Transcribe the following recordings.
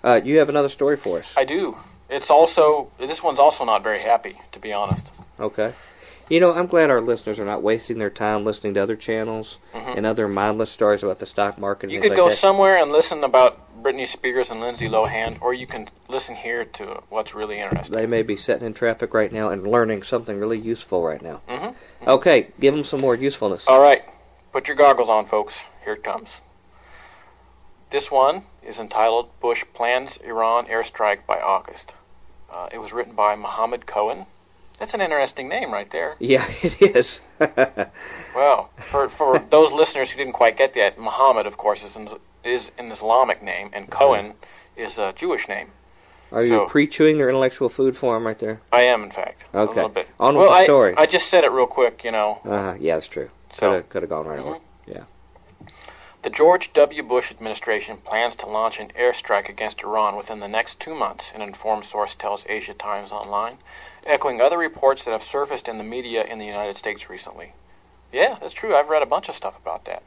You have another story for us. I do. This one's also not very happy, to be honest. Okay. You know, I'm glad our listeners are not wasting their time listening to other channels and other mindless stories about the stock market and You things could like go that. somewhere and listen about Britney Spears and Lindsay Lohan, or you can listen here to what's really interesting. They may be sitting in traffic right now and learning something really useful right now. Okay, give them some more usefulness. All right. Put your goggles on, folks. Here it comes. This one is entitled Bush Plans Iran Airstrike by August. It was written by Mohammed Cohen. That's an interesting name right there. Yeah, it is. Well, for those listeners who didn't quite get that, Muhammad, of course, is an Islamic name, and Cohen is a Jewish name. Are you pre-chewing their intellectual food for them right there? I am, in fact. Okay. A little bit. On with the story. I just said it real quick, you know. Yeah, that's true. So, could have gone right over. Yeah. The George W. Bush administration plans to launch an airstrike against Iran within the next 2 months, an informed source tells Asia Times Online, echoing other reports that have surfaced in the media in the United States recently. Yeah, that's true. I've read a bunch of stuff about that.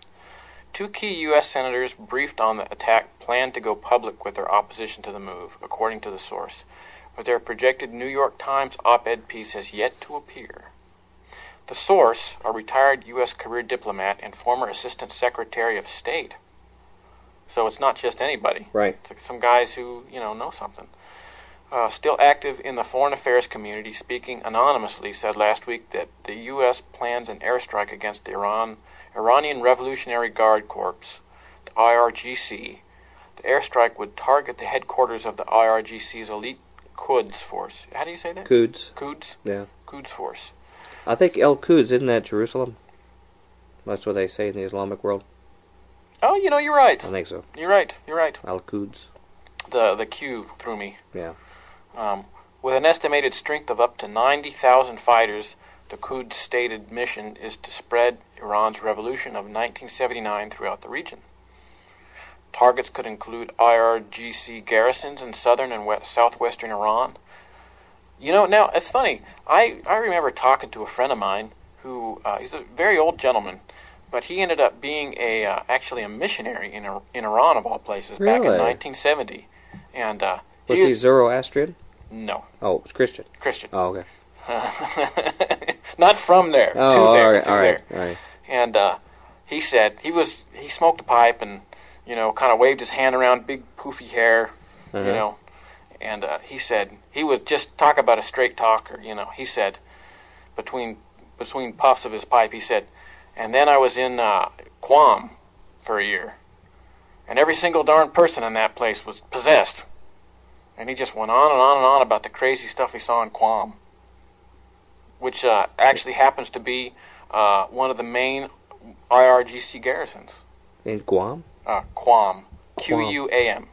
2 key U.S. senators briefed on the attack plan to go public with their opposition to the move, according to the source, but their projected New York Times op-ed piece has yet to appear. The source, a retired U.S. career diplomat and former Assistant Secretary of State. So it's not just anybody. Right. It's like some guys who, know something. Still active in the foreign affairs community, speaking anonymously, said last week that the U.S. plans an airstrike against the Iranian Revolutionary Guard Corps, the IRGC. The airstrike would target the headquarters of the IRGC's elite Quds force. How do you say that? Quds. Quds? Yeah. Quds force. I think El Quds, isn't that Jerusalem? That's what they say in the Islamic world. Oh, you're right. I think so. You're right. El Quds. The Q threw me. Yeah. With an estimated strength of up to 90,000 fighters, the Quds' stated mission is to spread Iran's revolution of 1979 throughout the region. Targets could include IRGC garrisons in southern and southwestern Iran. Now, it's funny. I remember talking to a friend of mine who, he's a very old gentleman, but he ended up being actually a missionary in Iran, of all places, back in 1970. And was he Zoroastrian? No. Oh, it was Christian. Christian. Oh, okay. Not from there. Oh, to all there. right. And he said he smoked a pipe and kind of waved his hand around, big poofy hair, And he said he would just talk about a straight talker. He said between puffs of his pipe, he said, and then I was in Guam for a year, and every single darn person in that place was possessed. And he just went on and on and on about the crazy stuff he saw in Guam, which actually happens to be one of the main IRGC garrisons. In Guam? Guam. Quam.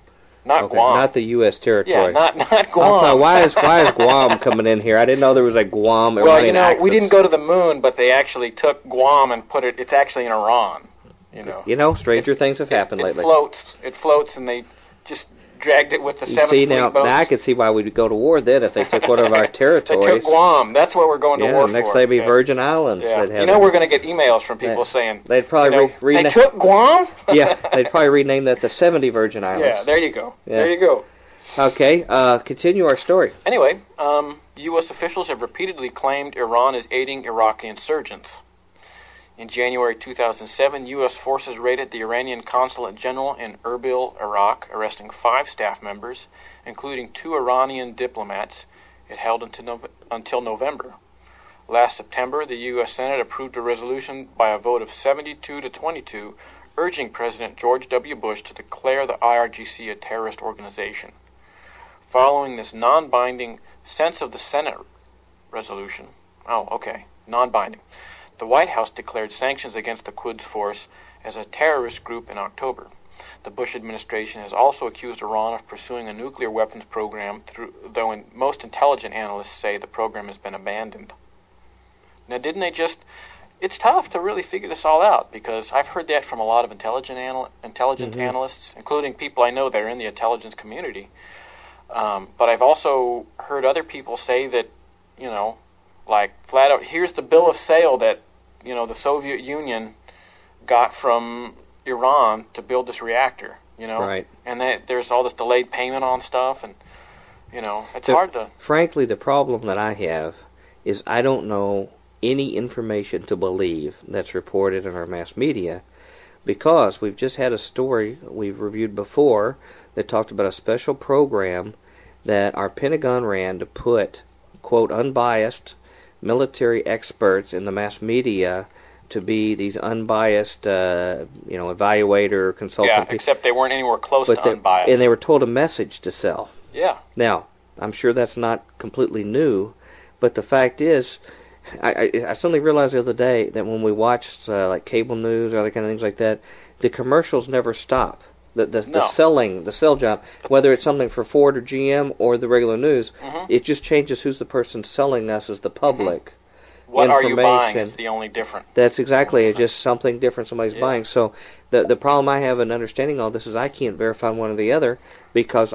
Not Guam. Not the U.S. territory. Yeah, not Guam. Why is Guam coming in here? I didn't know there was a Guam. Well, axis. We didn't go to the moon, but they actually took Guam and put it. It's actually in Iran. Stranger things have happened lately. It floats, and they just dragged it with the 7th Fleet boats. Now I can see why we'd go to war then if they took one of our territories. They took Guam. That's what we're going to war for. Next they'd be Virgin Islands. Yeah. We're going to get emails from people saying they'd probably they took Guam. Yeah, they'd probably rename that the 70 Virgin Islands. Yeah, there you go. Yeah. There you go. Okay, continue our story. Anyway, U.S. officials have repeatedly claimed Iran is aiding Iraqi insurgents. In January 2007, U.S. forces raided the Iranian Consulate General in Erbil, Iraq, arresting 5 staff members, including 2 Iranian diplomats. It held until November. Last September, the U.S. Senate approved a resolution by a vote of 72 to 22, urging President George W. Bush to declare the IRGC a terrorist organization. Following this non-binding sense of the Senate resolution, non-binding, the White House declared sanctions against the Quds force as a terrorist group in October. The Bush administration has also accused Iran of pursuing a nuclear weapons program, though most intelligence analysts say the program has been abandoned. Now, didn't they just... It's tough to really figure this all out, because I've heard that from a lot of intelligence analysts, including people I know that are in the intelligence community. But I've also heard other people say that, like flat out, here's the bill of sale that, the Soviet Union got from Iran to build this reactor. you know? Right. And there's all this delayed payment on stuff, and, you know, it's hard to... Frankly, the problem that I have is I don't know any information to believe that's reported in our mass media, because we've just had a story we've reviewed before that talked about a special program that our Pentagon ran to put, quote, unbiased military experts in the mass media to be these unbiased, evaluator, consultant. Yeah, except they weren't anywhere close to unbiased. And they were told a message to sell. Yeah. Now, I'm sure that's not completely new, but the fact is, I suddenly realized the other day that when we watched like cable news or other kind of things like that, the commercials never stop. The sell job, whether it's something for Ford or GM or the regular news, it just changes who's the person selling us as the public. What are you buying is the only difference. That's exactly it, just something different somebody's buying. So the problem I have in understanding all this is I can't verify one or the other, because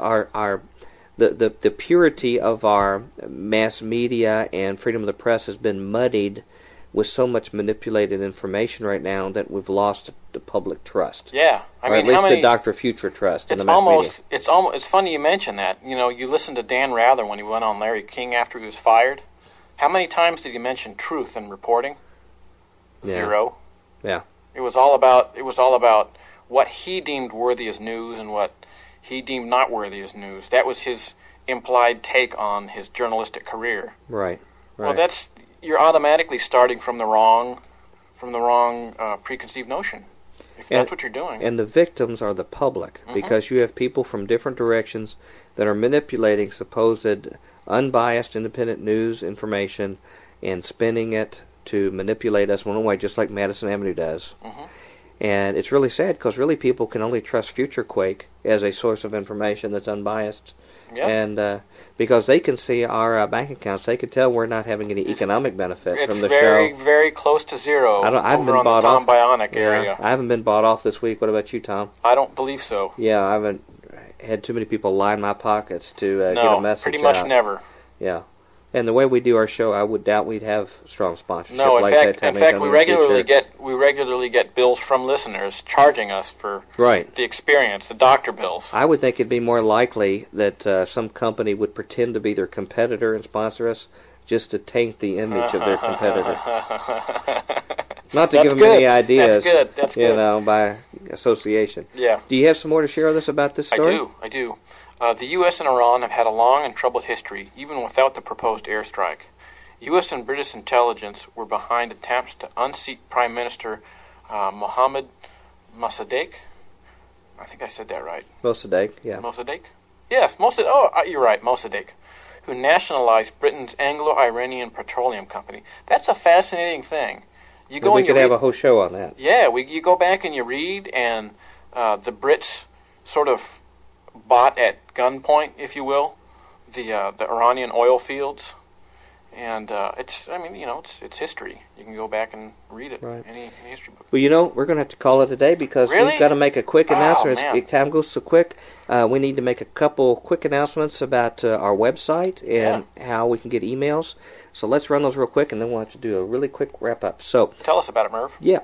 the purity of our mass media and freedom of the press has been muddied with so much manipulated information right now that we've lost the public trust. Yeah, or at least the Dr. Future trust in the mass media. It's funny you mention that. You know, you listened to Dan Rather when he went on Larry King after he was fired. How many times did he mention truth in reporting? Zero. Yeah. It was all about what he deemed worthy as news and what he deemed not worthy as news. That was his implied take on his journalistic career. Right. Well, you're automatically starting from the wrong preconceived notion, if that's what you're doing. And the victims are the public, because you have people from different directions that are manipulating supposed unbiased independent news information and spinning it to manipulate us one way, just like Madison Avenue does. And it's really sad, because really people can only trust Future Quake as a source of information that's unbiased. Yep. And because they can see our bank accounts, they can tell we're not having any economic benefit from the show. It's very, very close to zero over on the Tom Bionic area. I haven't been bought off this week. What about you, Tom? I don't believe so. Yeah, I haven't had too many people line my pockets to get a message out. Pretty much never. Yeah. And the way we do our show, I would doubt we'd have strong sponsorship. No, in fact, we regularly get bills from listeners charging us for the experience, the doctor bills. I would think it'd be more likely that some company would pretend to be their competitor and sponsor us, just to taint the image of their competitor. Not to give them any ideas. That's good. By association. Yeah. Do you have some more to share with us about this story? I do. The U.S. and Iran have had a long and troubled history, even without the proposed airstrike. U.S. and British intelligence were behind attempts to unseat Prime Minister Mohammad Mossadegh. I think I said that right. Mossadegh, yeah. Mossadegh? Yes, Mossadegh. Oh, you're right, Mossadegh, who nationalized Britain's Anglo-Iranian Petroleum Company. That's a fascinating thing. We could have a whole show on that. Yeah, you go back and you read, and the Brits sort of bought at gunpoint, if you will, the Iranian oil fields, and it's history. You can go back and read it. Right. Any history book. Well, we're going to have to call it a day, because we've got to make a quick announcement. Time goes so quick. We need to make a couple quick announcements about our website and how we can get emails. So let's run those real quick, and then we'll have to do a really quick wrap up. So tell us about it, Merv. Yeah.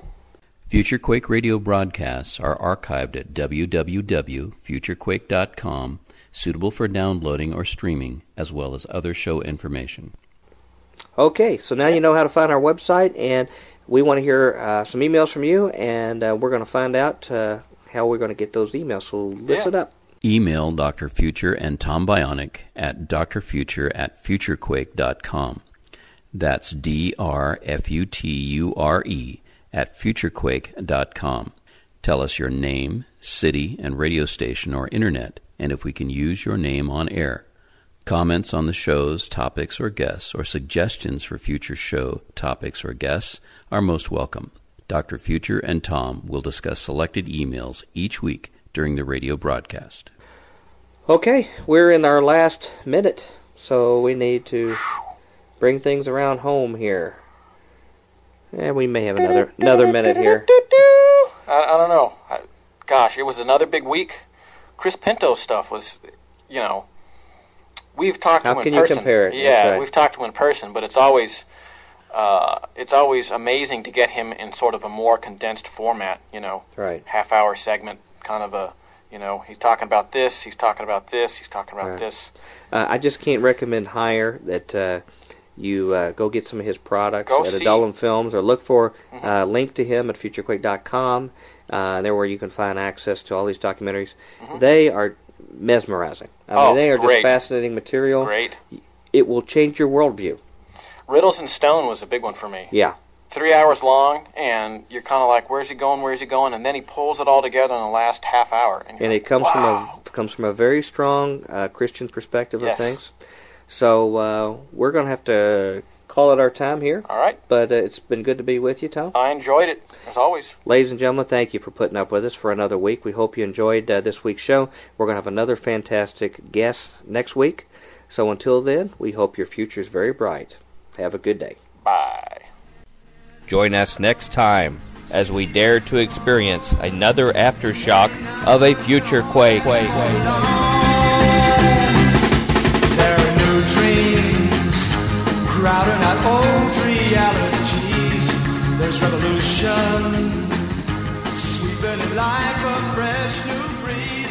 Future Quake radio broadcasts are archived at www.futurequake.com, suitable for downloading or streaming, as well as other show information. Okay, so now you know how to find our website, and we want to hear some emails from you, and we're going to find out how we're going to get those emails, so listen up. Email Dr. Future and Tom Bionic at drfuture@futurequake.com. That's DRFUTURE at futurequake.com. Tell us your name, city, and radio station or internet, and if we can use your name on air. Comments on the show's topics or guests, or suggestions for future show topics or guests are most welcome. Dr. Future and Tom will discuss selected emails each week during the radio broadcast. Okay, we're in our last minute, so we need to bring things around home here. And we may have another minute here. I don't know. Gosh, it was another big week. Chris Pinto stuff was, we've talked to him in person. How can you compare it? Yeah, we've talked to him in person, but it's always amazing to get him in sort of a more condensed format, Right. Half-hour segment, kind of a He's talking about this, he's talking about this, he's talking about this. I just can't recommend higher that you go get some of his products Go at see. Adullam Films, or look for a link to him at futurequake.com. There where you can find access to all these documentaries. They are mesmerizing. I mean, they are great. just fascinating material. Great. It will change your worldview. Riddles and Stone was a big one for me. Yeah. 3 hours long, and you're kind of like, where's he going, where's he going? And then he pulls it all together in the last half hour. And it comes from a very strong Christian perspective of things. So we're going to have to call it our time here. All right. But it's been good to be with you, Tom. I enjoyed it, as always. Ladies and gentlemen, thank you for putting up with us for another week. We hope you enjoyed this week's show. We're going to have another fantastic guest next week. So until then, we hope your future is very bright. Have a good day. Bye. Join us next time as we dare to experience another aftershock of a future quake. There are new dreams crowding out old realities. There's revolution sweeping it like a fresh new breeze.